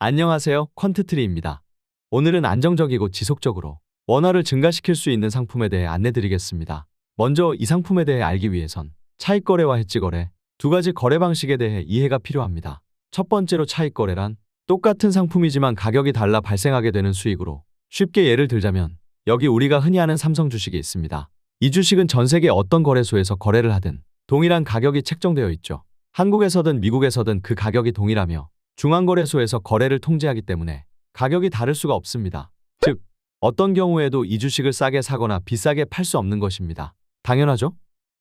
안녕하세요, 퀀트트리입니다. 오늘은 안정적이고 지속적으로 원화를 증가시킬 수 있는 상품에 대해 안내드리겠습니다. 먼저 이 상품에 대해 알기 위해선 차익거래와 해지거래 두 가지 거래 방식에 대해 이해가 필요합니다. 첫 번째로 차익거래란 똑같은 상품이지만 가격이 달라 발생하게 되는 수익으로, 쉽게 예를 들자면 여기 우리가 흔히 아는 삼성 주식이 있습니다. 이 주식은 전 세계 어떤 거래소에서 거래를 하든 동일한 가격이 책정되어 있죠. 한국에서든 미국에서든 그 가격이 동일하며 중앙거래소에서 거래를 통제하기 때문에 가격이 다를 수가 없습니다. 즉, 어떤 경우에도 이 주식을 싸게 사거나 비싸게 팔 수 없는 것입니다. 당연하죠?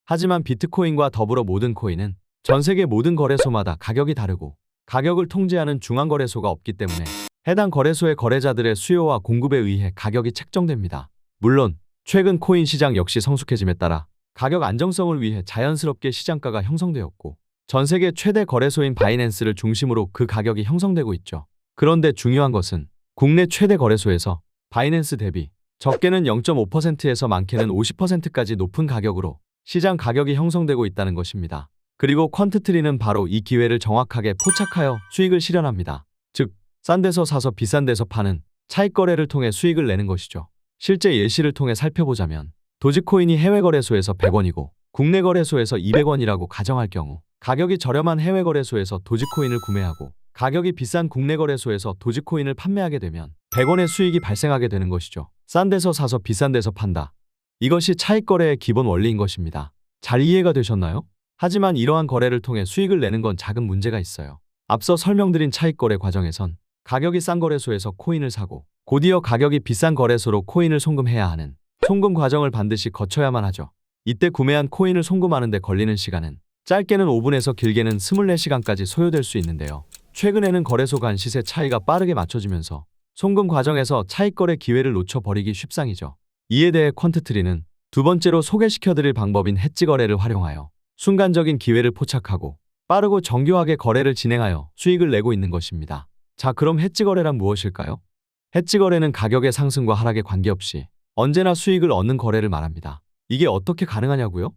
하지만 비트코인과 더불어 모든 코인은 전 세계 모든 거래소마다 가격이 다르고 가격을 통제하는 중앙거래소가 없기 때문에 해당 거래소의 거래자들의 수요와 공급에 의해 가격이 책정됩니다. 물론 최근 코인 시장 역시 성숙해짐에 따라 가격 안정성을 위해 자연스럽게 시장가가 형성되었고, 전 세계 최대 거래소인 바이낸스를 중심으로 그 가격이 형성되고 있죠. 그런데 중요한 것은 국내 최대 거래소에서 바이낸스 대비 적게는 0.5%에서 많게는 50%까지 높은 가격으로 시장 가격이 형성되고 있다는 것입니다. 그리고 퀀트트리는 바로 이 기회를 정확하게 포착하여 수익을 실현합니다. 즉, 싼 데서 사서 비싼 데서 파는 차익거래를 통해 수익을 내는 것이죠. 실제 예시를 통해 살펴보자면 도지코인이 해외 거래소에서 100원이고 국내 거래소에서 200원이라고 가정할 경우, 가격이 저렴한 해외 거래소에서 도지코인을 구매하고 가격이 비싼 국내 거래소에서 도지코인을 판매하게 되면 100원의 수익이 발생하게 되는 것이죠. 싼 데서 사서 비싼 데서 판다. 이것이 차익거래의 기본 원리인 것입니다. 잘 이해가 되셨나요? 하지만 이러한 거래를 통해 수익을 내는 건 작은 문제가 있어요. 앞서 설명드린 차익거래 과정에선 가격이 싼 거래소에서 코인을 사고 곧이어 가격이 비싼 거래소로 코인을 송금해야 하는 송금 과정을 반드시 거쳐야만 하죠. 이때 구매한 코인을 송금하는 데 걸리는 시간은 짧게는 5분에서 길게는 24시간까지 소요될 수 있는데요. 최근에는 거래소 간 시세 차이가 빠르게 맞춰지면서 송금 과정에서 차익거래 기회를 놓쳐버리기 쉽상이죠. 이에 대해 퀀트트리는 두 번째로 소개시켜드릴 방법인 해지거래를 활용하여 순간적인 기회를 포착하고 빠르고 정교하게 거래를 진행하여 수익을 내고 있는 것입니다. 자, 그럼 해지거래란 무엇일까요? 해지거래는 가격의 상승과 하락에 관계없이 언제나 수익을 얻는 거래를 말합니다. 이게 어떻게 가능하냐고요?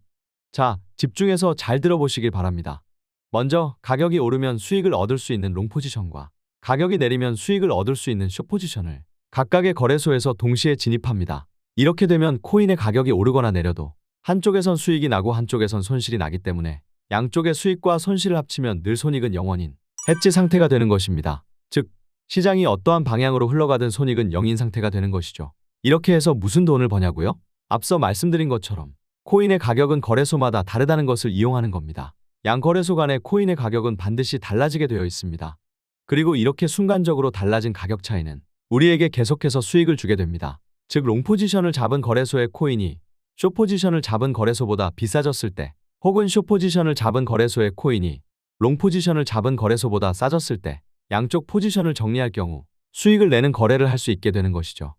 자, 집중해서 잘 들어보시길 바랍니다. 먼저 가격이 오르면 수익을 얻을 수 있는 롱 포지션과 가격이 내리면 수익을 얻을 수 있는 숏 포지션을 각각의 거래소에서 동시에 진입합니다. 이렇게 되면 코인의 가격이 오르거나 내려도 한쪽에선 수익이 나고 한쪽에선 손실이 나기 때문에 양쪽의 수익과 손실을 합치면 늘 손익은 0원인 해지 상태가 되는 것입니다. 즉, 시장이 어떠한 방향으로 흘러가든 손익은 0인 상태가 되는 것이죠. 이렇게 해서 무슨 돈을 버냐고요? 앞서 말씀드린 것처럼 코인의 가격은 거래소마다 다르다는 것을 이용하는 겁니다. 양 거래소 간의 코인의 가격은 반드시 달라지게 되어 있습니다. 그리고 이렇게 순간적으로 달라진 가격 차이는 우리에게 계속해서 수익을 주게 됩니다. 즉, 롱 포지션을 잡은 거래소의 코인이 숏 포지션을 잡은 거래소보다 비싸졌을 때, 혹은 숏 포지션을 잡은 거래소의 코인이 롱 포지션을 잡은 거래소보다 싸졌을 때 양쪽 포지션을 정리할 경우 수익을 내는 거래를 할 수 있게 되는 것이죠.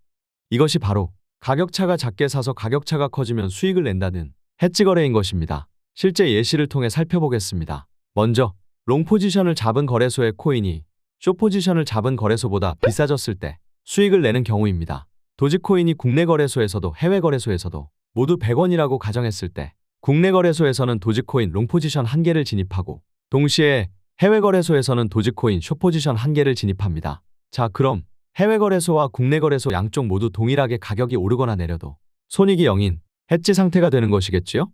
이것이 바로 가격차가 작게 사서 가격차가 커지면 수익을 낸다는 해지거래인 것입니다. 실제 예시를 통해 살펴보겠습니다. 먼저 롱 포지션을 잡은 거래소의 코인이 숏 포지션을 잡은 거래소보다 비싸졌을 때 수익을 내는 경우입니다. 도지코인이 국내 거래소에서도 해외 거래소에서도 모두 100원이라고 가정했을 때 국내 거래소에서는 도지코인 롱 포지션 1개를 진입하고 동시에 해외 거래소에서는 도지코인 숏 포지션 1개를 진입합니다. 자, 그럼 해외 거래소와 국내 거래소 양쪽 모두 동일하게 가격이 오르거나 내려도 손익이 0인 해지 상태가 되는 것이겠지요?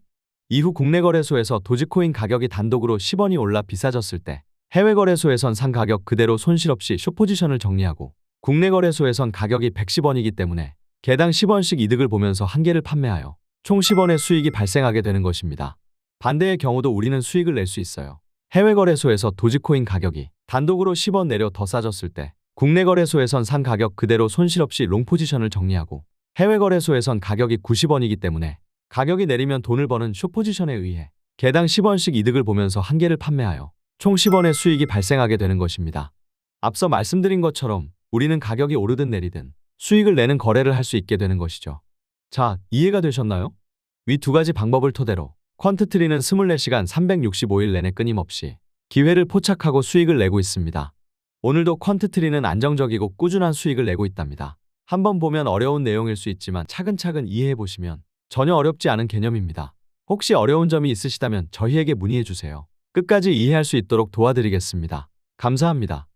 이후 국내 거래소에서 도지코인 가격이 단독으로 10원이 올라 비싸졌을 때 해외 거래소에선 산 가격 그대로 손실 없이 숏 포지션을 정리하고 국내 거래소에선 가격이 110원이기 때문에 개당 10원씩 이득을 보면서 1개를 판매하여 총 10원의 수익이 발생하게 되는 것입니다. 반대의 경우도 우리는 수익을 낼 수 있어요. 해외 거래소에서 도지코인 가격이 단독으로 10원 내려 더 싸졌을 때 국내 거래소에선 산 가격 그대로 손실 없이 롱 포지션을 정리하고 해외 거래소에선 가격이 90원이기 때문에 가격이 내리면 돈을 버는 숏 포지션에 의해 개당 10원씩 이득을 보면서 1개를 판매하여 총 10원의 수익이 발생하게 되는 것입니다. 앞서 말씀드린 것처럼 우리는 가격이 오르든 내리든 수익을 내는 거래를 할 수 있게 되는 것이죠. 자, 이해가 되셨나요? 위 두 가지 방법을 토대로 퀀트트리는 24시간 365일 내내 끊임없이 기회를 포착하고 수익을 내고 있습니다. 오늘도 퀀트트리는 안정적이고 꾸준한 수익을 내고 있답니다. 한번 보면 어려운 내용일 수 있지만 차근차근 이해해보시면 전혀 어렵지 않은 개념입니다. 혹시 어려운 점이 있으시다면 저희에게 문의해주세요. 끝까지 이해할 수 있도록 도와드리겠습니다. 감사합니다.